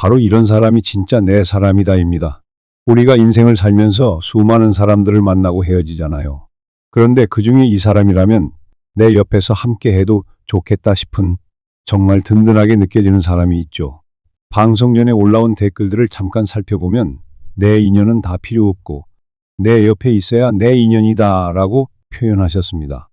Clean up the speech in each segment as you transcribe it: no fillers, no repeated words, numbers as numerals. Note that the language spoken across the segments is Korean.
바로 이런 사람이 진짜 내 사람이다입니다. 우리가 인생을 살면서 수많은 사람들을 만나고 헤어지잖아요. 그런데 그중에 이 사람이라면 내 옆에서 함께 해도 좋겠다 싶은 정말 든든하게 느껴지는 사람이 있죠. 방송 전에 올라온 댓글들을 잠깐 살펴보면 내 인연은 다 필요 없고 내 옆에 있어야 내 인연이다 라고 표현하셨습니다.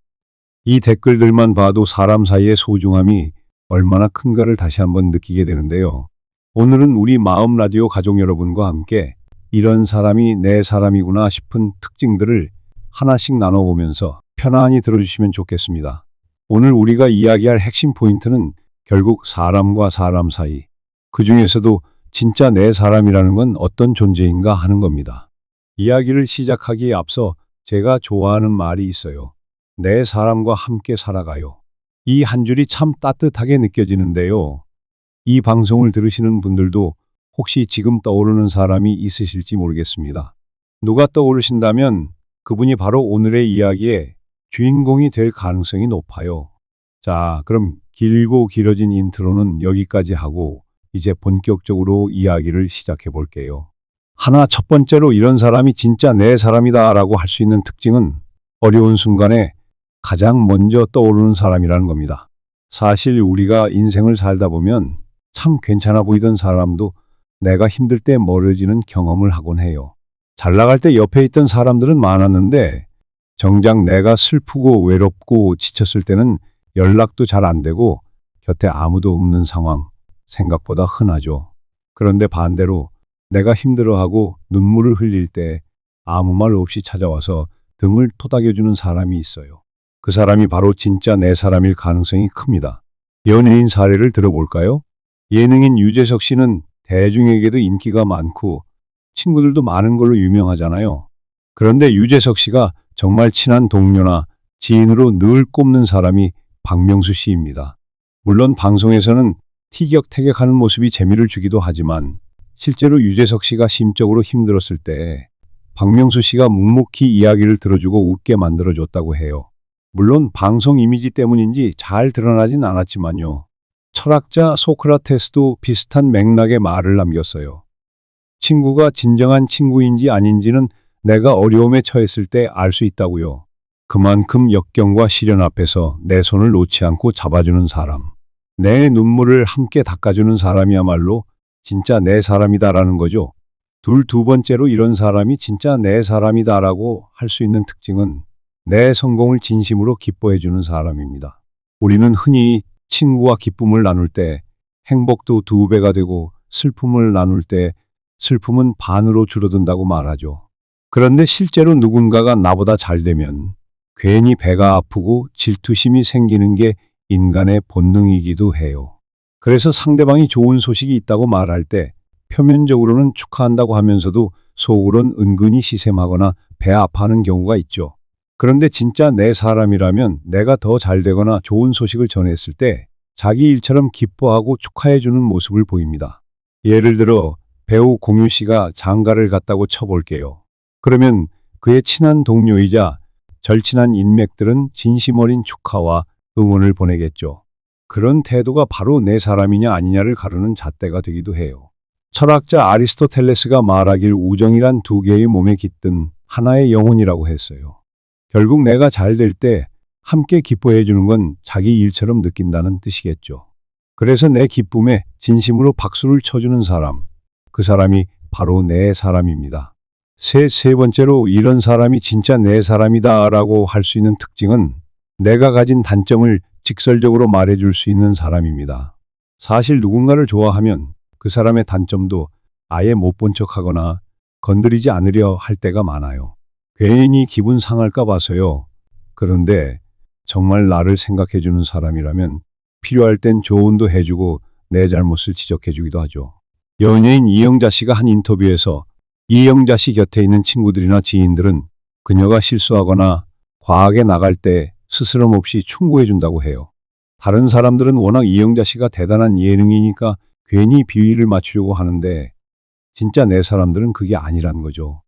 이 댓글들만 봐도 사람 사이의 소중함이 얼마나 큰가를 다시 한번 느끼게 되는데요. 오늘은 우리 마음 라디오 가족 여러분과 함께 이런 사람이 내 사람이구나 싶은 특징들을 하나씩 나눠보면서 편안히 들어주시면 좋겠습니다. 오늘 우리가 이야기할 핵심 포인트는 결국 사람과 사람 사이, 그 중에서도 진짜 내 사람이라는 건 어떤 존재인가 하는 겁니다. 이야기를 시작하기에 앞서 제가 좋아하는 말이 있어요. 내 사람과 함께 살아가요. 이 한 줄이 참 따뜻하게 느껴지는데요. 이 방송을 들으시는 분들도 혹시 지금 떠오르는 사람이 있으실지 모르겠습니다. 누가 떠오르신다면 그분이 바로 오늘의 이야기의 주인공이 될 가능성이 높아요. 자, 그럼 길고 길어진 인트로는 여기까지 하고 이제 본격적으로 이야기를 시작해 볼게요. 첫 번째로 이런 사람이 진짜 내 사람이다 라고 할 수 있는 특징은 어려운 순간에 가장 먼저 떠오르는 사람이라는 겁니다. 사실 우리가 인생을 살다 보면 참 괜찮아 보이던 사람도 내가 힘들 때 멀어지는 경험을 하곤 해요. 잘 나갈 때 옆에 있던 사람들은 많았는데 정작 내가 슬프고 외롭고 지쳤을 때는 연락도 잘 안 되고 곁에 아무도 없는 상황, 생각보다 흔하죠. 그런데 반대로 내가 힘들어하고 눈물을 흘릴 때 아무 말 없이 찾아와서 등을 토닥여주는 사람이 있어요. 그 사람이 바로 진짜 내 사람일 가능성이 큽니다. 연예인 사례를 들어볼까요? 예능인 유재석 씨는 대중에게도 인기가 많고 친구들도 많은 걸로 유명하잖아요. 그런데 유재석 씨가 정말 친한 동료나 지인으로 늘 꼽는 사람이 박명수 씨입니다. 물론 방송에서는 티격태격하는 모습이 재미를 주기도 하지만 실제로 유재석 씨가 심적으로 힘들었을 때 박명수 씨가 묵묵히 이야기를 들어주고 웃게 만들어줬다고 해요. 물론 방송 이미지 때문인지 잘 드러나진 않았지만요. 철학자 소크라테스도 비슷한 맥락의 말을 남겼어요. 친구가 진정한 친구인지 아닌지는 내가 어려움에 처했을 때 알 수 있다고요. 그만큼 역경과 시련 앞에서 내 손을 놓지 않고 잡아주는 사람, 내 눈물을 함께 닦아주는 사람이야말로 진짜 내 사람이다라는 거죠. 두 번째로 이런 사람이 진짜 내 사람이다라고 할 수 있는 특징은 내 성공을 진심으로 기뻐해주는 사람입니다. 우리는 흔히 친구와 기쁨을 나눌 때 행복도 2배가 되고 슬픔을 나눌 때 슬픔은 반으로 줄어든다고 말하죠. 그런데 실제로 누군가가 나보다 잘 되면 괜히 배가 아프고 질투심이 생기는 게 인간의 본능이기도 해요. 그래서 상대방이 좋은 소식이 있다고 말할 때 표면적으로는 축하한다고 하면서도 속으론 은근히 시샘하거나 배 아파하는 경우가 있죠. 그런데 진짜 내 사람이라면 내가 더 잘 되거나 좋은 소식을 전했을 때 자기 일처럼 기뻐하고 축하해주는 모습을 보입니다. 예를 들어 배우 공유 씨가 장가를 갔다고 쳐볼게요. 그러면 그의 친한 동료이자 절친한 인맥들은 진심 어린 축하와 응원을 보내겠죠. 그런 태도가 바로 내 사람이냐 아니냐를 가르는 잣대가 되기도 해요. 철학자 아리스토텔레스가 말하길 우정이란 2개의 몸에 깃든 하나의 영혼이라고 했어요. 결국 내가 잘 될 때 함께 기뻐해 주는 건 자기 일처럼 느낀다는 뜻이겠죠. 그래서 내 기쁨에 진심으로 박수를 쳐주는 사람, 그 사람이 바로 내 사람입니다. 세 번째로 이런 사람이 진짜 내 사람이다라고 할 수 있는 특징은 내가 가진 단점을 직설적으로 말해줄 수 있는 사람입니다. 사실 누군가를 좋아하면 그 사람의 단점도 아예 못 본 척하거나 건드리지 않으려 할 때가 많아요. 괜히 기분 상할까 봐서요. 그런데 정말 나를 생각해주는 사람이라면 필요할 땐 조언도 해주고 내 잘못을 지적해주기도 하죠. 연예인 이영자 씨가 한 인터뷰에서 이영자 씨 곁에 있는 친구들이나 지인들은 그녀가 실수하거나 과하게 나갈 때 스스럼 없이 충고해준다고 해요. 다른 사람들은 워낙 이영자 씨가 대단한 예능이니까 괜히 비위를 맞추려고 하는데 진짜 내 사람들은 그게 아니라는 거죠.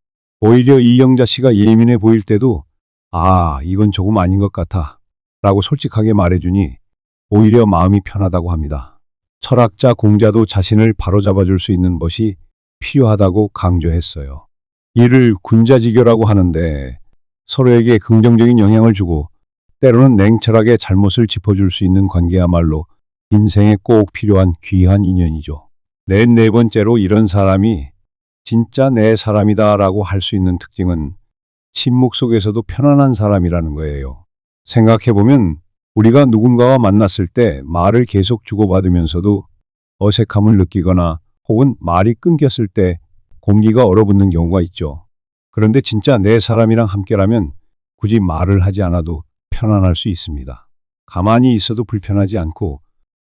오히려 이영자 씨가 예민해 보일 때도 이건 조금 아닌 것 같아 라고 솔직하게 말해주니 오히려 마음이 편하다고 합니다. 철학자 공자도 자신을 바로잡아 줄 수 있는 것이 필요하다고 강조했어요. 이를 군자지교라고 하는데 서로에게 긍정적인 영향을 주고 때로는 냉철하게 잘못을 짚어줄 수 있는 관계야말로 인생에 꼭 필요한 귀한 인연이죠. 네 번째로 이런 사람이 진짜 내 사람이다라고 할 수 있는 특징은 침묵 속에서도 편안한 사람이라는 거예요. 생각해보면 우리가 누군가와 만났을 때 말을 계속 주고받으면서도 어색함을 느끼거나 혹은 말이 끊겼을 때 공기가 얼어붙는 경우가 있죠. 그런데 진짜 내 사람이랑 함께라면 굳이 말을 하지 않아도 편안할 수 있습니다. 가만히 있어도 불편하지 않고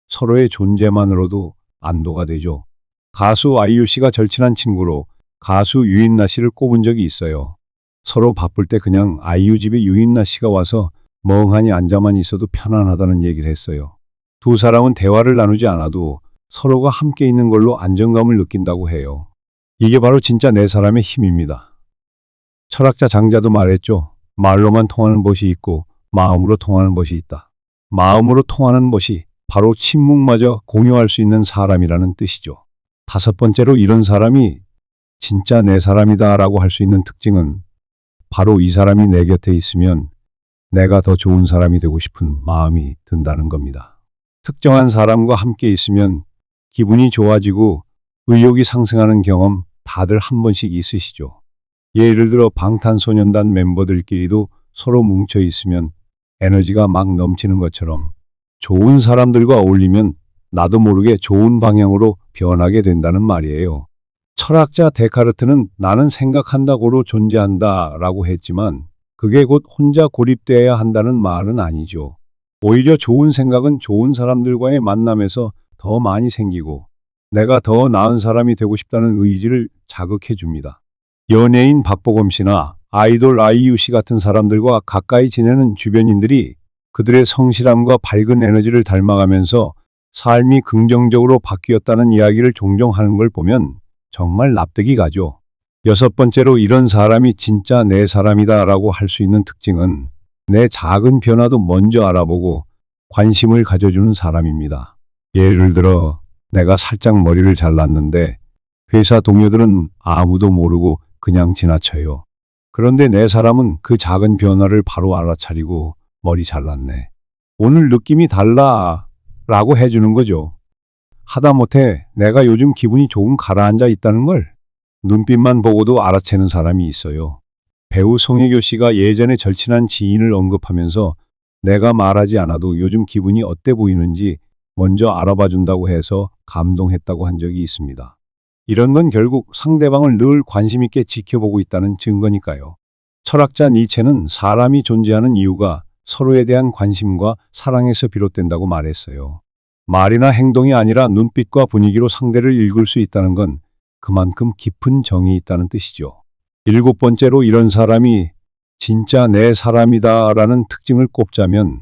서로의 존재만으로도 안도가 되죠. 가수 아이유 씨가 절친한 친구로 가수 유인나 씨를 꼽은 적이 있어요. 서로 바쁠 때 그냥 아이유 집에 유인나 씨가 와서 멍하니 앉아만 있어도 편안하다는 얘기를 했어요. 두 사람은 대화를 나누지 않아도 서로가 함께 있는 걸로 안정감을 느낀다고 해요. 이게 바로 진짜 내 사람의 힘입니다. 철학자 장자도 말했죠. 말로만 통하는 것이 있고 마음으로 통하는 것이 있다. 마음으로 통하는 것이 바로 침묵마저 공유할 수 있는 사람이라는 뜻이죠. 다섯 번째로 이런 사람이 진짜 내 사람이다라고 할 수 있는 특징은 바로 이 사람이 내 곁에 있으면 내가 더 좋은 사람이 되고 싶은 마음이 든다는 겁니다. 특정한 사람과 함께 있으면 기분이 좋아지고 의욕이 상승하는 경험 다들 한 번씩 있으시죠. 예를 들어 방탄소년단 멤버들끼리도 서로 뭉쳐 있으면 에너지가 막 넘치는 것처럼 좋은 사람들과 어울리면 나도 모르게 좋은 방향으로 변하게 된다는 말이에요. 철학자 데카르트는 나는 생각한다고로 존재한다 라고 했지만 그게 곧 혼자 고립되어야 한다는 말은 아니죠. 오히려 좋은 생각은 좋은 사람들과의 만남에서 더 많이 생기고 내가 더 나은 사람이 되고 싶다는 의지를 자극해 줍니다. 연예인 박보검 씨나 아이돌 아이유 씨 같은 사람들과 가까이 지내는 주변인들이 그들의 성실함과 밝은 에너지를 닮아가면서 삶이 긍정적으로 바뀌었다는 이야기를 종종 하는 걸 보면 정말 납득이 가죠. 여섯 번째로 이런 사람이 진짜 내 사람이다라고 할 수 있는 특징은 내 작은 변화도 먼저 알아보고 관심을 가져주는 사람입니다. 예를 들어 내가 살짝 머리를 잘랐는데 회사 동료들은 아무도 모르고 그냥 지나쳐요. 그런데 내 사람은 그 작은 변화를 바로 알아차리고 머리 잘랐네. 오늘 느낌이 달라 라고 해주는 거죠. 하다못해 내가 요즘 기분이 조금 가라앉아 있다는 걸 눈빛만 보고도 알아채는 사람이 있어요. 배우 송혜교 씨가 예전에 절친한 지인을 언급하면서 내가 말하지 않아도 요즘 기분이 어때 보이는지 먼저 알아봐 준다고 해서 감동했다고 한 적이 있습니다. 이런 건 결국 상대방을 늘 관심 있게 지켜보고 있다는 증거니까요. 철학자 니체는 사람이 존재하는 이유가 서로에 대한 관심과 사랑에서 비롯된다고 말했어요. 말이나 행동이 아니라 눈빛과 분위기로 상대를 읽을 수 있다는 건 그만큼 깊은 정이 있다는 뜻이죠. 일곱 번째로 이런 사람이 진짜 내 사람이다라는 특징을 꼽자면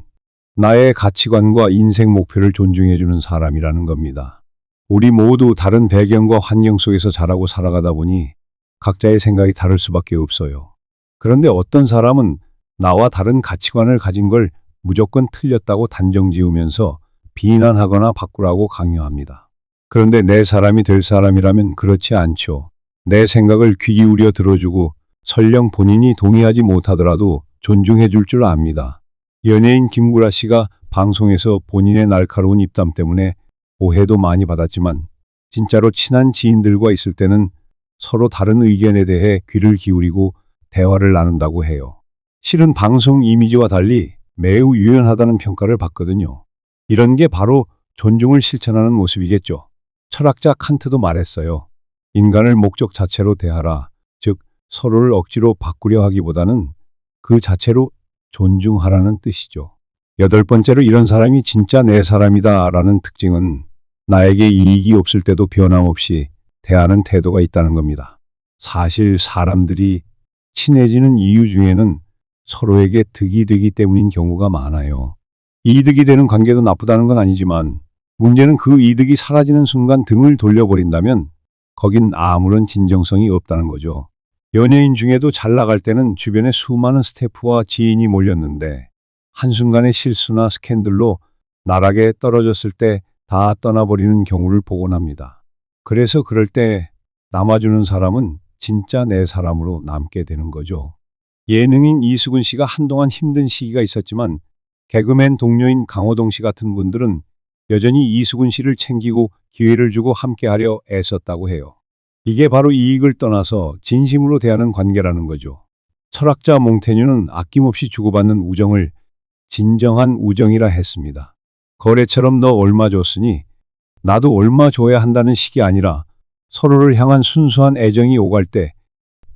나의 가치관과 인생 목표를 존중해주는 사람이라는 겁니다. 우리 모두 다른 배경과 환경 속에서 자라고 살아가다 보니 각자의 생각이 다를 수밖에 없어요. 그런데 어떤 사람은 나와 다른 가치관을 가진 걸 무조건 틀렸다고 단정 지으면서 비난하거나 바꾸라고 강요합니다. 그런데 내 사람이 될 사람이라면 그렇지 않죠. 내 생각을 귀 기울여 들어주고 설령 본인이 동의하지 못하더라도 존중해 줄 줄 압니다. 연예인 김구라 씨가 방송에서 본인의 날카로운 입담 때문에 오해도 많이 받았지만 진짜로 친한 지인들과 있을 때는 서로 다른 의견에 대해 귀를 기울이고 대화를 나눈다고 해요. 실은 방송 이미지와 달리 매우 유연하다는 평가를 받거든요. 이런 게 바로 존중을 실천하는 모습이겠죠. 철학자 칸트도 말했어요. 인간을 목적 자체로 대하라. 즉 서로를 억지로 바꾸려 하기보다는 그 자체로 존중하라는 뜻이죠. 여덟 번째로 이런 사람이 진짜 내 사람이다 라는 특징은 나에게 이익이 없을 때도 변함없이 대하는 태도가 있다는 겁니다. 사실 사람들이 친해지는 이유 중에는 서로에게 득이 되기 때문인 경우가 많아요. 이득이 되는 관계도 나쁘다는 건 아니지만 문제는 그 이득이 사라지는 순간 등을 돌려버린다면 거긴 아무런 진정성이 없다는 거죠. 연예인 중에도 잘 나갈 때는 주변에 수많은 스태프와 지인이 몰렸는데 한순간의 실수나 스캔들로 나락에 떨어졌을 때 다 떠나버리는 경우를 보곤 합니다. 그래서 그럴 때 남아주는 사람은 진짜 내 사람으로 남게 되는 거죠. 예능인 이수근 씨가 한동안 힘든 시기가 있었지만 개그맨 동료인 강호동 씨 같은 분들은 여전히 이수근 씨를 챙기고 기회를 주고 함께하려 애썼다고 해요. 이게 바로 이익을 떠나서 진심으로 대하는 관계라는 거죠. 철학자 몽테뉴는 아낌없이 주고받는 우정을 진정한 우정이라 했습니다. 거래처럼 너 얼마 줬으니 나도 얼마 줘야 한다는 식이 아니라 서로를 향한 순수한 애정이 오갈 때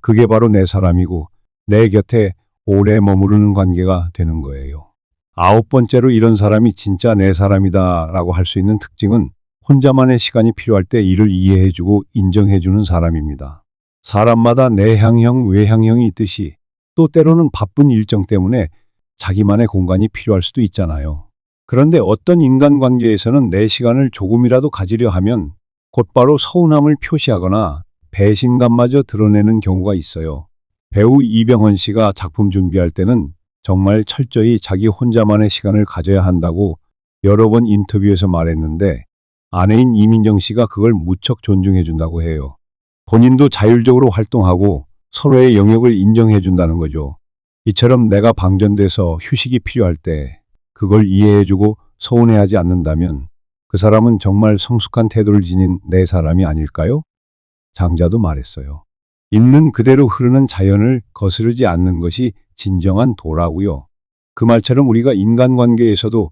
그게 바로 내 사람이고 내 곁에 오래 머무르는 관계가 되는 거예요. 아홉 번째로 이런 사람이 진짜 내 사람이다라고 할 수 있는 특징은 혼자만의 시간이 필요할 때 이를 이해해주고 인정해주는 사람입니다. 사람마다 내향형, 외향형이 있듯이 또 때로는 바쁜 일정 때문에 자기만의 공간이 필요할 수도 있잖아요. 그런데 어떤 인간관계에서는 내 시간을 조금이라도 가지려 하면 곧바로 서운함을 표시하거나 배신감마저 드러내는 경우가 있어요. 배우 이병헌 씨가 작품 준비할 때는 정말 철저히 자기 혼자만의 시간을 가져야 한다고 여러 번 인터뷰에서 말했는데 아내인 이민정 씨가 그걸 무척 존중해 준다고 해요. 본인도 자율적으로 활동하고 서로의 영역을 인정해 준다는 거죠. 이처럼 내가 방전돼서 휴식이 필요할 때 그걸 이해해주고 서운해하지 않는다면 그 사람은 정말 성숙한 태도를 지닌 내 사람이 아닐까요? 장자도 말했어요. 있는 그대로 흐르는 자연을 거스르지 않는 것이 진정한 도라고요. 그 말처럼 우리가 인간관계에서도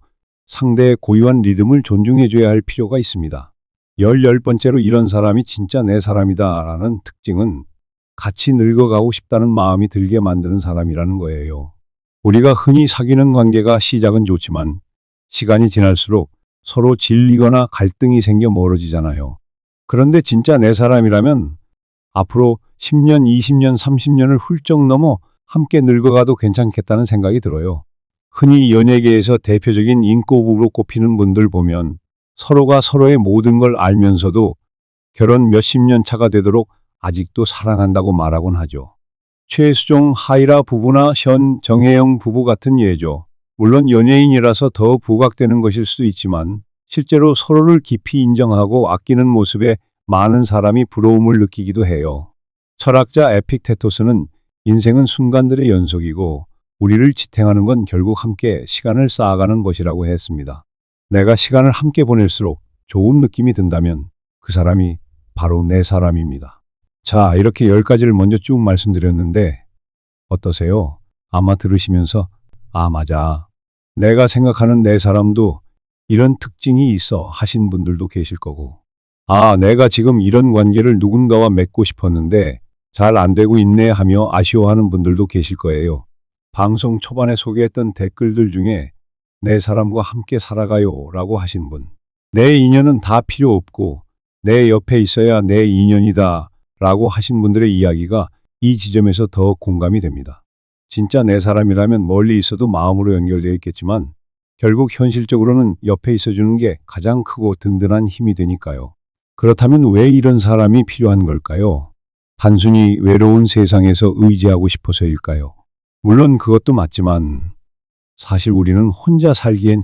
상대의 고유한 리듬을 존중해줘야 할 필요가 있습니다. 10번째로 이런 사람이 진짜 내 사람이다라는 특징은 같이 늙어가고 싶다는 마음이 들게 만드는 사람이라는 거예요. 우리가 흔히 사귀는 관계가 시작은 좋지만 시간이 지날수록 서로 질리거나 갈등이 생겨 멀어지잖아요. 그런데 진짜 내 사람이라면 앞으로 10년, 20년, 30년을 훌쩍 넘어 함께 늙어가도 괜찮겠다는 생각이 들어요. 흔히 연예계에서 대표적인 인꼬부부로 꼽히는 분들 보면 서로가 서로의 모든 걸 알면서도 결혼 몇십 년 차가 되도록 아직도 사랑한다고 말하곤 하죠. 최수종, 하이라 부부나 현, 정혜영 부부 같은 예죠. 물론 연예인이라서 더 부각되는 것일 수도 있지만 실제로 서로를 깊이 인정하고 아끼는 모습에 많은 사람이 부러움을 느끼기도 해요. 철학자 에픽테토스는 인생은 순간들의 연속이고 우리를 지탱하는 건 결국 함께 시간을 쌓아가는 것이라고 했습니다. 내가 시간을 함께 보낼수록 좋은 느낌이 든다면 그 사람이 바로 내 사람입니다. 자, 이렇게 10가지를 먼저 쭉 말씀드렸는데 어떠세요? 아마 들으시면서 아, 맞아. 내가 생각하는 내 사람도 이런 특징이 있어 하신 분들도 계실 거고 아, 내가 지금 이런 관계를 누군가와 맺고 싶었는데 잘 안 되고 있네 하며 아쉬워하는 분들도 계실 거예요. 방송 초반에 소개했던 댓글들 중에 내 사람과 함께 살아가요 라고 하신 분. 내 인연은 다 필요 없고 내 옆에 있어야 내 인연이다 라고 하신 분들의 이야기가 이 지점에서 더 공감이 됩니다. 진짜 내 사람이라면 멀리 있어도 마음으로 연결되어 있겠지만 결국 현실적으로는 옆에 있어주는 게 가장 크고 든든한 힘이 되니까요. 그렇다면 왜 이런 사람이 필요한 걸까요? 단순히 외로운 세상에서 의지하고 싶어서일까요? 물론 그것도 맞지만 사실 우리는 혼자 살기엔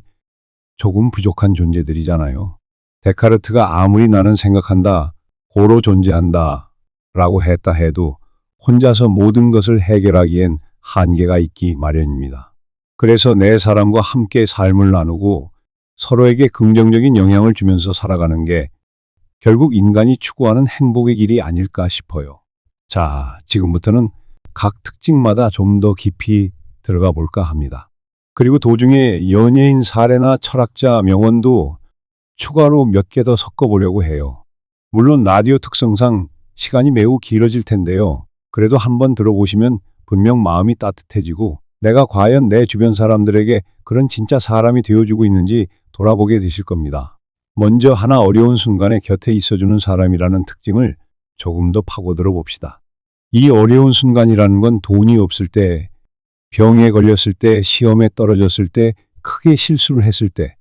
조금 부족한 존재들이잖아요. 데카르트가 아무리 나는 생각한다, 고로 존재한다 라고 했다 해도 혼자서 모든 것을 해결하기엔 한계가 있기 마련입니다. 그래서 내 사람과 함께 삶을 나누고 서로에게 긍정적인 영향을 주면서 살아가는 게 결국 인간이 추구하는 행복의 길이 아닐까 싶어요. 자, 지금부터는 각 특징마다 좀 더 깊이 들어가 볼까 합니다. 그리고 도중에 연예인 사례나 철학자 명언도 추가로 몇 개 더 섞어보려고 해요. 물론 라디오 특성상 시간이 매우 길어질 텐데요. 그래도 한번 들어보시면 분명 마음이 따뜻해지고 내가 과연 내 주변 사람들에게 그런 진짜 사람이 되어주고 있는지 돌아보게 되실 겁니다. 먼저 하나 어려운 순간에 곁에 있어주는 사람이라는 특징을 조금 더 파고들어 봅시다. 이 어려운 순간이라는 건 돈이 없을 때, 병에 걸렸을 때, 시험에 떨어졌을 때, 크게 실수를 했을 때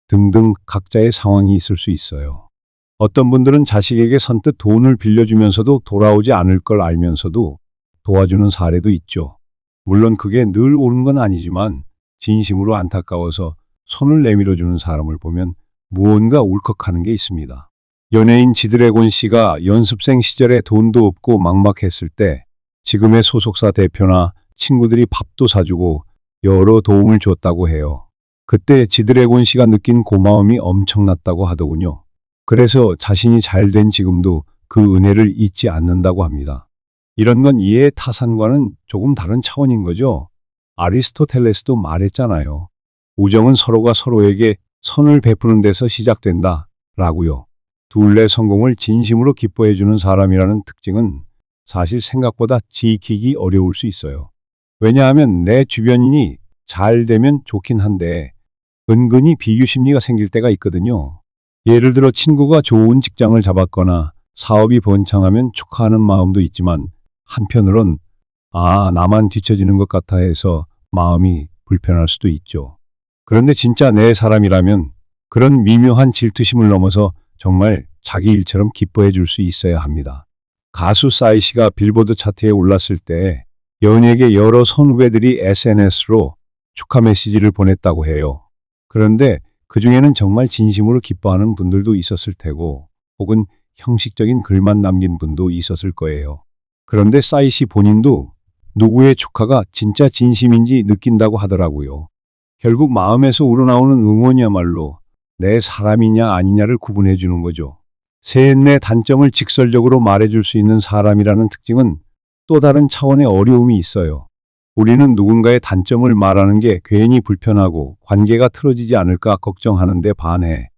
등등 각자의 상황이 있을 수 있어요. 어떤 분들은 자식에게 선뜻 돈을 빌려주면서도 돌아오지 않을 걸 알면서도 도와주는 사례도 있죠. 물론 그게 늘 옳은 건 아니지만 진심으로 안타까워서 손을 내밀어주는 사람을 보면 무언가 울컥하는 게 있습니다. 연예인 지드래곤 씨가 연습생 시절에 돈도 없고 막막했을 때 지금의 소속사 대표나 친구들이 밥도 사주고 여러 도움을 줬다고 해요. 그때 지드래곤 씨가 느낀 고마움이 엄청났다고 하더군요. 그래서 자신이 잘 된 지금도 그 은혜를 잊지 않는다고 합니다. 이런 건 이해의 타산과는 조금 다른 차원인 거죠. 아리스토텔레스도 말했잖아요. 우정은 서로가 서로에게 선을 베푸는 데서 시작된다 라고요. 둘의 성공을 진심으로 기뻐해주는 사람이라는 특징은 사실 생각보다 지키기 어려울 수 있어요. 왜냐하면 내 주변인이 잘 되면 좋긴 한데 은근히 비교 심리가 생길 때가 있거든요. 예를 들어 친구가 좋은 직장을 잡았거나 사업이 번창하면 축하하는 마음도 있지만 한편으론 나만 뒤처지는 것 같아 해서 마음이 불편할 수도 있죠. 그런데 진짜 내 사람이라면 그런 미묘한 질투심을 넘어서 정말 자기 일처럼 기뻐해 줄 수 있어야 합니다. 가수 싸이 씨가 빌보드 차트에 올랐을 때 연예계 여러 선후배들이 SNS로 축하 메시지를 보냈다고 해요. 그런데 그 중에는 정말 진심으로 기뻐하는 분들도 있었을 테고 혹은 형식적인 글만 남긴 분도 있었을 거예요. 그런데 싸이 씨 본인도 누구의 축하가 진짜 진심인지 느낀다고 하더라고요. 결국 마음에서 우러나오는 응원이야말로 내 사람이냐 아니냐를 구분해 주는 거죠. 셋내 단점을 직설적으로 말해줄 수 있는 사람이라는 특징은 또 다른 차원의 어려움이 있어요. 우리는 누군가의 단점을 말하는 게 괜히 불편하고 관계가 틀어지지 않을까 걱정하는데 반해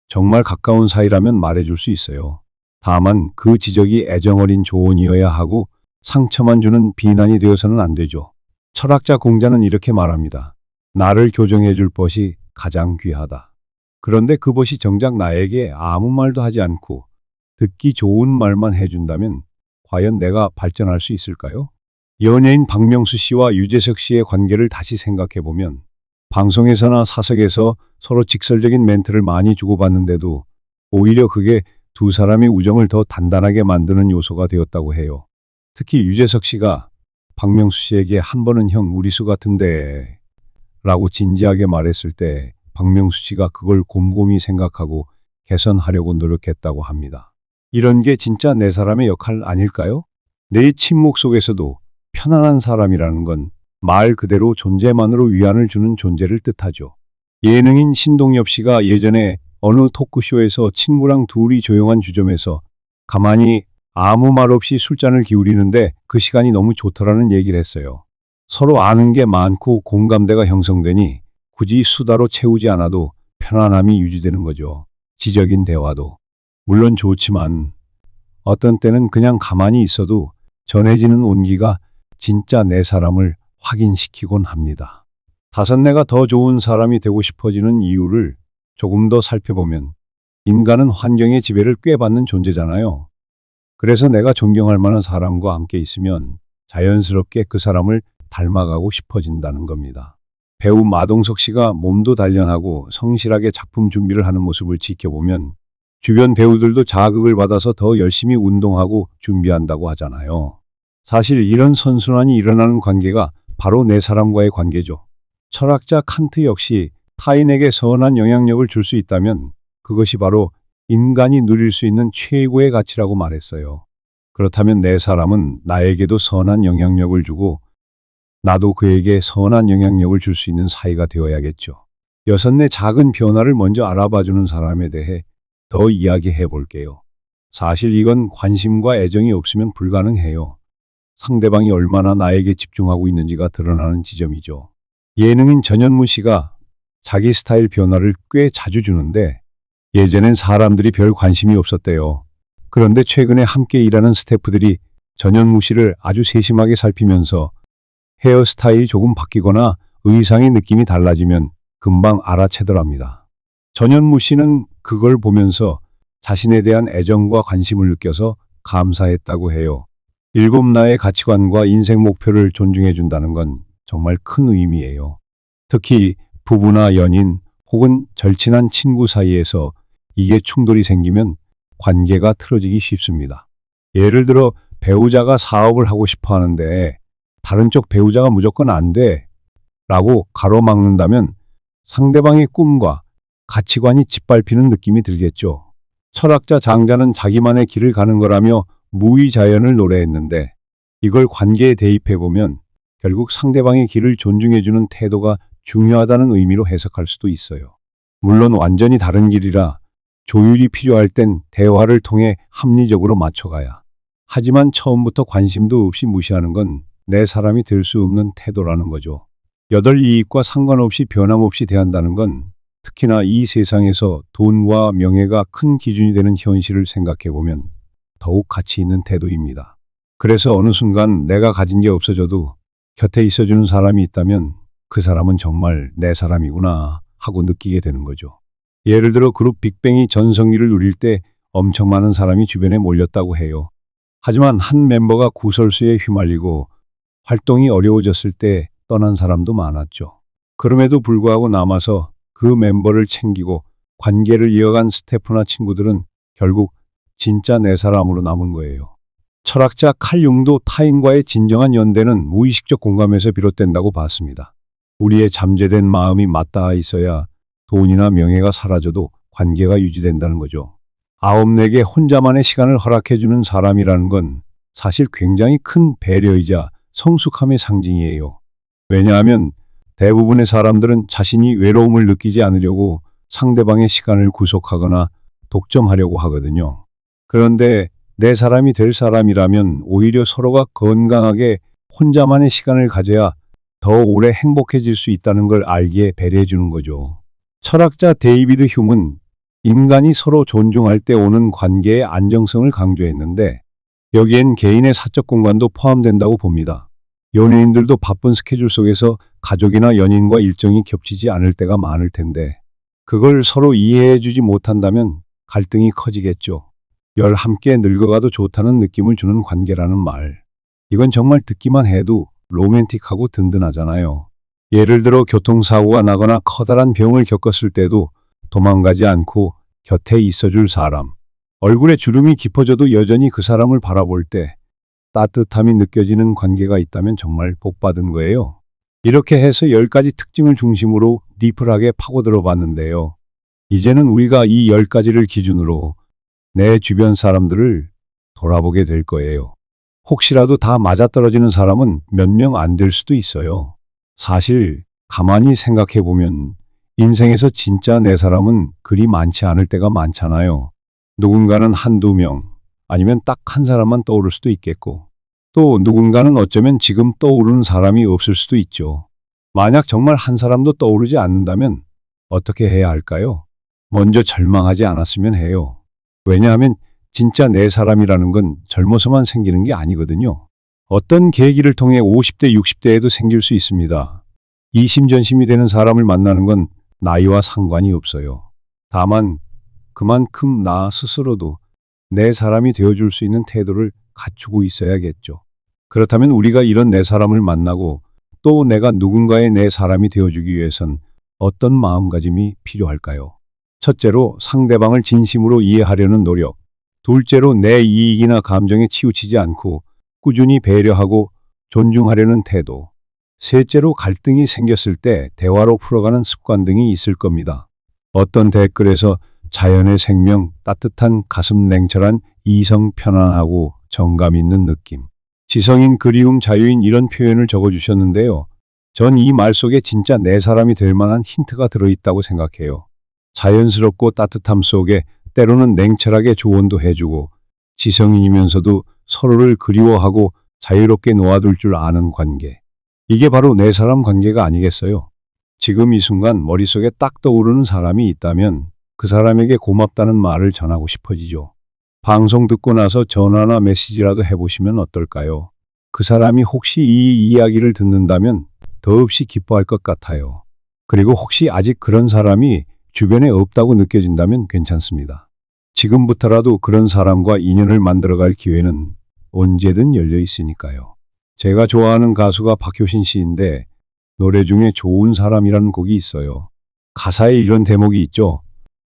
정말 가까운 사이라면 말해줄 수 있어요. 다만 그 지적이 애정어린 조언이어야 하고 상처만 주는 비난이 되어서는 안 되죠. 철학자 공자는 이렇게 말합니다. 나를 교정해 줄 벗이 가장 귀하다. 그런데 그 벗이 정작 나에게 아무 말도 하지 않고 듣기 좋은 말만 해준다면 과연 내가 발전할 수 있을까요? 연예인 박명수 씨와 유재석 씨의 관계를 다시 생각해보면 방송에서나 사석에서 서로 직설적인 멘트를 많이 주고받는데도 오히려 그게 두 사람의 우정을 더 단단하게 만드는 요소가 되었다고 해요. 특히 유재석 씨가 박명수 씨에게 한 번은 형 우리수 같은데 라고 진지하게 말했을 때 박명수 씨가 그걸 곰곰이 생각하고 개선하려고 노력했다고 합니다. 이런 게 진짜 내 사람의 역할 아닐까요? 내 침묵 속에서도 편안한 사람이라는 건 말 그대로 존재만으로 위안을 주는 존재를 뜻하죠. 예능인 신동엽 씨가 예전에 어느 토크쇼에서 친구랑 둘이 조용한 주점에서 가만히 아무 말 없이 술잔을 기울이는데 그 시간이 너무 좋더라는 얘기를 했어요. 서로 아는 게 많고 공감대가 형성되니 굳이 수다로 채우지 않아도 편안함이 유지되는 거죠. 지적인 대화도 물론 좋지만 어떤 때는 그냥 가만히 있어도 전해지는 온기가 진짜 내 사람을 확인시키곤 합니다. 다섯내가 더 좋은 사람이 되고 싶어지는 이유를 조금 더 살펴보면 인간은 환경의 지배를 꾀받는 존재잖아요. 그래서 내가 존경할 만한 사람과 함께 있으면 자연스럽게 그 사람을 닮아가고 싶어진다는 겁니다. 배우 마동석 씨가 몸도 단련하고 성실하게 작품 준비를 하는 모습을 지켜보면 주변 배우들도 자극을 받아서 더 열심히 운동하고 준비한다고 하잖아요. 사실 이런 선순환이 일어나는 관계가 바로 내 사람과의 관계죠. 철학자 칸트 역시 타인에게 선한 영향력을 줄 수 있다면 그것이 바로 인간이 누릴 수 있는 최고의 가치라고 말했어요. 그렇다면 내 사람은 나에게도 선한 영향력을 주고 나도 그에게 선한 영향력을 줄 수 있는 사이가 되어야겠죠. 여섯내 작은 변화를 먼저 알아봐주는 사람에 대해 더 이야기해 볼게요. 사실 이건 관심과 애정이 없으면 불가능해요. 상대방이 얼마나 나에게 집중하고 있는지가 드러나는 지점이죠. 예능인 전현무 씨가 자기 스타일 변화를 꽤 자주 주는데 예전엔 사람들이 별 관심이 없었대요. 그런데 최근에 함께 일하는 스태프들이 전현무 씨를 아주 세심하게 살피면서 헤어스타일이 조금 바뀌거나 의상의 느낌이 달라지면 금방 알아채더랍니다. 전현무 씨는 그걸 보면서 자신에 대한 애정과 관심을 느껴서 감사했다고 해요. 일곱나의 가치관과 인생 목표를 존중해 준다는 건 정말 큰 의미예요. 특히 부부나 연인 혹은 절친한 친구 사이에서 이게 충돌이 생기면 관계가 틀어지기 쉽습니다. 예를 들어 배우자가 사업을 하고 싶어 하는데 다른 쪽 배우자가 무조건 안 돼 라고 가로막는다면 상대방의 꿈과 가치관이 짓밟히는 느낌이 들겠죠. 철학자 장자는 자기만의 길을 가는 거라며 무의자연을 노래했는데 이걸 관계에 대입해보면 결국 상대방의 길을 존중해주는 태도가 중요하다는 의미로 해석할 수도 있어요. 물론 완전히 다른 길이라 조율이 필요할 땐 대화를 통해 합리적으로 맞춰가야. 하지만 처음부터 관심도 없이 무시하는 건 내 사람이 될 수 없는 태도라는 거죠. 여덟 이익과 상관없이 변함없이 대한다는 건 특히나 이 세상에서 돈과 명예가 큰 기준이 되는 현실을 생각해보면 더욱 가치 있는 태도입니다. 그래서 어느 순간 내가 가진 게 없어져도 곁에 있어주는 사람이 있다면 그 사람은 정말 내 사람이구나 하고 느끼게 되는 거죠. 예를 들어 그룹 빅뱅이 전성기를 누릴 때 엄청 많은 사람이 주변에 몰렸다고 해요. 하지만 한 멤버가 구설수에 휘말리고 활동이 어려워졌을 때 떠난 사람도 많았죠. 그럼에도 불구하고 남아서 그 멤버를 챙기고 관계를 이어간 스태프나 친구들은 결국 진짜 내 사람으로 남은 거예요. 철학자 칼 융도 타인과의 진정한 연대는 무의식적 공감에서 비롯된다고 봤습니다. 우리의 잠재된 마음이 맞닿아 있어야 돈이나 명예가 사라져도 관계가 유지된다는 거죠. 내게 혼자만의 시간을 허락해주는 사람이라는 건 사실 굉장히 큰 배려이자 성숙함의 상징이에요. 왜냐하면 대부분의 사람들은 자신이 외로움을 느끼지 않으려고 상대방의 시간을 구속하거나 독점하려고 하거든요. 그런데 내 사람이 될 사람이라면 오히려 서로가 건강하게 혼자만의 시간을 가져야 더 오래 행복해질 수 있다는 걸 알기에 배려해 주는 거죠. 철학자 데이비드 흉은 인간이 서로 존중할 때 오는 관계의 안정성을 강조했는데 여기엔 개인의 사적 공간도 포함된다고 봅니다. 연예인들도 바쁜 스케줄 속에서 가족이나 연인과 일정이 겹치지 않을 때가 많을 텐데 그걸 서로 이해해 주지 못한다면 갈등이 커지겠죠. 함께 늙어가도 좋다는 느낌을 주는 관계라는 말. 이건 정말 듣기만 해도 로맨틱하고 든든하잖아요. 예를 들어 교통사고가 나거나 커다란 병을 겪었을 때도 도망가지 않고 곁에 있어줄 사람. 얼굴에 주름이 깊어져도 여전히 그 사람을 바라볼 때 따뜻함이 느껴지는 관계가 있다면 정말 복받은 거예요. 이렇게 해서 10가지 특징을 중심으로 디플하게 파고들어 봤는데요. 이제는 우리가 이 10가지를 기준으로 내 주변 사람들을 돌아보게 될 거예요. 혹시라도 다 맞아떨어지는 사람은 몇 명 안 될 수도 있어요. 사실 가만히 생각해 보면 인생에서 진짜 내 사람은 그리 많지 않을 때가 많잖아요. 누군가는 한두 명, 아니면 딱 한 사람만 떠오를 수도 있겠고, 또 누군가는 어쩌면 지금 떠오르는 사람이 없을 수도 있죠. 만약 정말 한 사람도 떠오르지 않는다면 어떻게 해야 할까요? 먼저 절망하지 않았으면 해요. 왜냐하면 진짜 내 사람이라는 건 젊어서만 생기는 게 아니거든요. 어떤 계기를 통해 50대, 60대에도 생길 수 있습니다. 이심전심이 되는 사람을 만나는 건 나이와 상관이 없어요. 다만 그만큼 나 스스로도 내 사람이 되어줄 수 있는 태도를 갖추고 있어야겠죠. 그렇다면 우리가 이런 내 사람을 만나고 또 내가 누군가의 내 사람이 되어주기 위해선 어떤 마음가짐이 필요할까요? 첫째로 상대방을 진심으로 이해하려는 노력. 둘째로 내 이익이나 감정에 치우치지 않고 꾸준히 배려하고 존중하려는 태도. 셋째로 갈등이 생겼을 때 대화로 풀어가는 습관 등이 있을 겁니다. 어떤 댓글에서 자연의 생명, 따뜻한 가슴, 냉철한 이성, 편안하고 정감 있는 느낌. 지성인, 그리움, 자유인 이런 표현을 적어주셨는데요. 전 이 말 속에 진짜 내 사람이 될 만한 힌트가 들어있다고 생각해요. 자연스럽고 따뜻함 속에 때로는 냉철하게 조언도 해주고 지성인이면서도 서로를 그리워하고 자유롭게 놓아둘 줄 아는 관계. 이게 바로 내 사람 관계가 아니겠어요? 지금 이 순간 머릿속에 딱 떠오르는 사람이 있다면 그 사람에게 고맙다는 말을 전하고 싶어지죠. 방송 듣고 나서 전화나 메시지라도 해보시면 어떨까요? 그 사람이 혹시 이 이야기를 듣는다면 더없이 기뻐할 것 같아요. 그리고 혹시 아직 그런 사람이 주변에 없다고 느껴진다면 괜찮습니다. 지금부터라도 그런 사람과 인연을 만들어갈 기회는 언제든 열려 있으니까요. 제가 좋아하는 가수가 박효신 씨인데 노래 중에 좋은 사람이라는 곡이 있어요. 가사에 이런 대목이 있죠.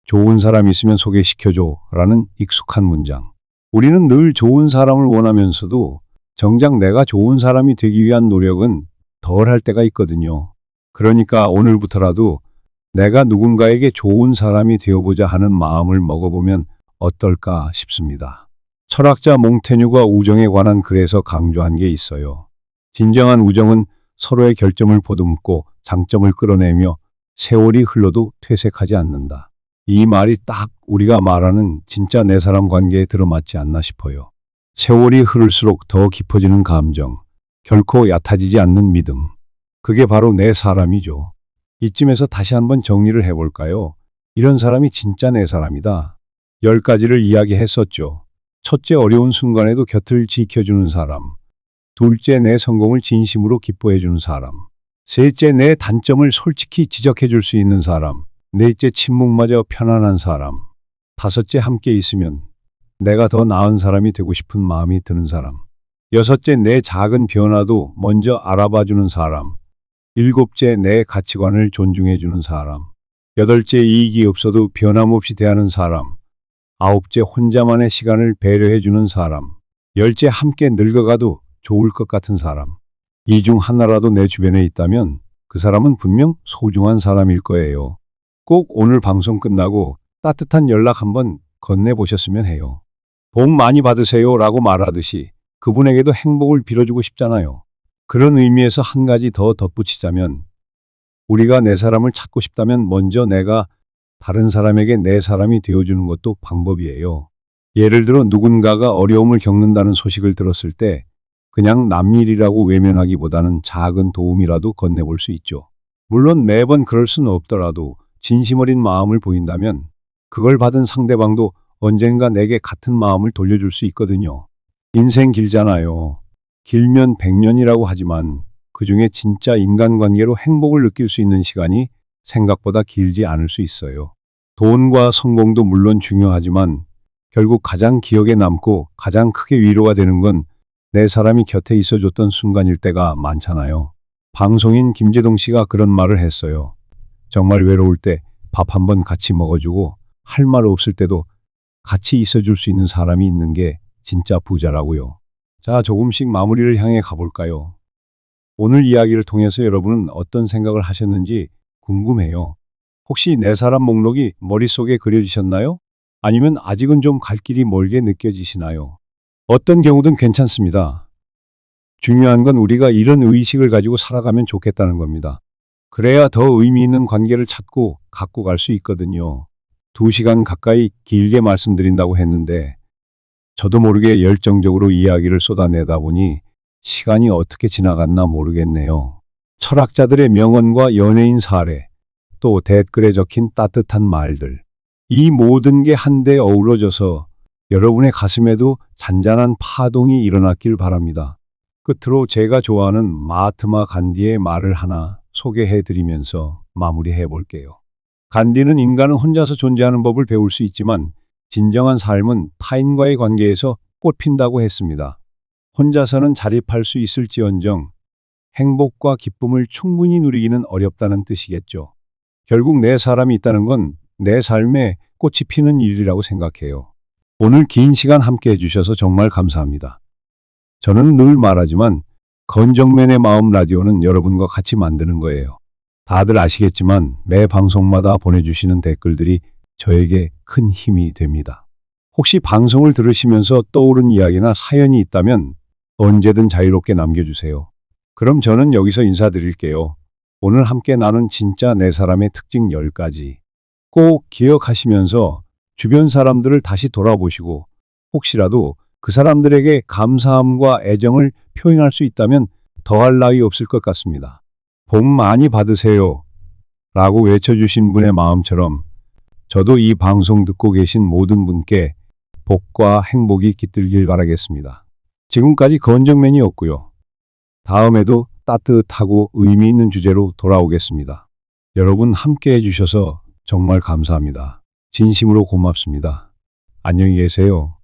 좋은 사람 있으면 소개시켜줘 라는 익숙한 문장. 우리는 늘 좋은 사람을 원하면서도 정작 내가 좋은 사람이 되기 위한 노력은 덜 할 때가 있거든요. 그러니까 오늘부터라도 내가 누군가에게 좋은 사람이 되어보자 하는 마음을 먹어보면 어떨까 싶습니다. 철학자 몽테뉴가 우정에 관한 글에서 강조한 게 있어요. 진정한 우정은 서로의 결점을 보듬고 장점을 끌어내며 세월이 흘러도 퇴색하지 않는다. 이 말이 딱 우리가 말하는 진짜 내 사람 관계에 들어맞지 않나 싶어요. 세월이 흐를수록 더 깊어지는 감정, 결코 얕아지지 않는 믿음. 그게 바로 내 사람이죠. 이쯤에서 다시 한번 정리를 해볼까요? 이런 사람이 진짜 내 사람이다. 10가지를 이야기했었죠. 첫째, 어려운 순간에도 곁을 지켜주는 사람. 둘째, 내 성공을 진심으로 기뻐해주는 사람. 셋째, 내 단점을 솔직히 지적해줄 수 있는 사람. 넷째, 침묵마저 편안한 사람. 다섯째, 함께 있으면 내가 더 나은 사람이 되고 싶은 마음이 드는 사람. 여섯째, 내 작은 변화도 먼저 알아봐주는 사람. 일곱째, 내 가치관을 존중해주는 사람. 여덟째, 이익이 없어도 변함없이 대하는 사람. 아홉째, 혼자만의 시간을 배려해주는 사람. 열째, 함께 늙어가도 좋을 것 같은 사람. 이 중 하나라도 내 주변에 있다면 그 사람은 분명 소중한 사람일 거예요. 꼭 오늘 방송 끝나고 따뜻한 연락 한번 건네보셨으면 해요. 복 많이 받으세요 라고 말하듯이 그분에게도 행복을 빌어주고 싶잖아요. 그런 의미에서 한 가지 더 덧붙이자면 우리가 내 사람을 찾고 싶다면 먼저 내가 다른 사람에게 내 사람이 되어주는 것도 방법이에요. 예를 들어 누군가가 어려움을 겪는다는 소식을 들었을 때 그냥 남일이라고 외면하기보다는 작은 도움이라도 건네볼 수 있죠. 물론 매번 그럴 수는 없더라도 진심 어린 마음을 보인다면 그걸 받은 상대방도 언젠가 내게 같은 마음을 돌려줄 수 있거든요. 인생 길잖아요. 길면 100년이라고 하지만 그중에 진짜 인간관계로 행복을 느낄 수 있는 시간이 생각보다 길지 않을 수 있어요. 돈과 성공도 물론 중요하지만 결국 가장 기억에 남고 가장 크게 위로가 되는 건 내 사람이 곁에 있어줬던 순간일 때가 많잖아요. 방송인 김재동 씨가 그런 말을 했어요. 정말 외로울 때 밥 한 번 같이 먹어주고 할 말 없을 때도 같이 있어줄 수 있는 사람이 있는 게 진짜 부자라고요. 자, 조금씩 마무리를 향해 가볼까요? 오늘 이야기를 통해서 여러분은 어떤 생각을 하셨는지 궁금해요. 혹시 내 사람 목록이 머릿속에 그려지셨나요? 아니면 아직은 좀 갈 길이 멀게 느껴지시나요? 어떤 경우든 괜찮습니다. 중요한 건 우리가 이런 의식을 가지고 살아가면 좋겠다는 겁니다. 그래야 더 의미 있는 관계를 찾고 갖고 갈 수 있거든요. 2시간 가까이 길게 말씀드린다고 했는데 저도 모르게 열정적으로 이야기를 쏟아내다 보니 시간이 어떻게 지나갔나 모르겠네요. 철학자들의 명언과 연예인 사례, 또 댓글에 적힌 따뜻한 말들. 이 모든 게 한데 어우러져서 여러분의 가슴에도 잔잔한 파동이 일어났길 바랍니다. 끝으로 제가 좋아하는 마하트마 간디의 말을 하나 소개해 드리면서 마무리해 볼게요. 간디는 인간은 혼자서 존재하는 법을 배울 수 있지만 진정한 삶은 타인과의 관계에서 꽃핀다고 했습니다. 혼자서는 자립할 수 있을지언정 행복과 기쁨을 충분히 누리기는 어렵다는 뜻이겠죠. 결국 내 사람이 있다는 건 내 삶에 꽃이 피는 일이라고 생각해요. 오늘 긴 시간 함께 해주셔서 정말 감사합니다. 저는 늘 말하지만 건정맨의 마음 라디오는 여러분과 같이 만드는 거예요. 다들 아시겠지만 매 방송마다 보내주시는 댓글들이 저에게 큰 힘이 됩니다. 혹시 방송을 들으시면서 떠오른 이야기나 사연이 있다면 언제든 자유롭게 남겨주세요. 그럼 저는 여기서 인사드릴게요. 오늘 함께 나눈 진짜 내 사람의 특징 10가지. 꼭 기억하시면서 주변 사람들을 다시 돌아보시고 혹시라도 그 사람들에게 감사함과 애정을 표현할 수 있다면 더할 나위 없을 것 같습니다. 복 많이 받으세요 라고 외쳐주신 분의 마음처럼 저도 이 방송 듣고 계신 모든 분께 복과 행복이 깃들길 바라겠습니다. 지금까지 건정맨이었고요. 다음에도 따뜻하고 의미 있는 주제로 돌아오겠습니다. 여러분 함께 해주셔서 정말 감사합니다. 진심으로 고맙습니다. 안녕히 계세요.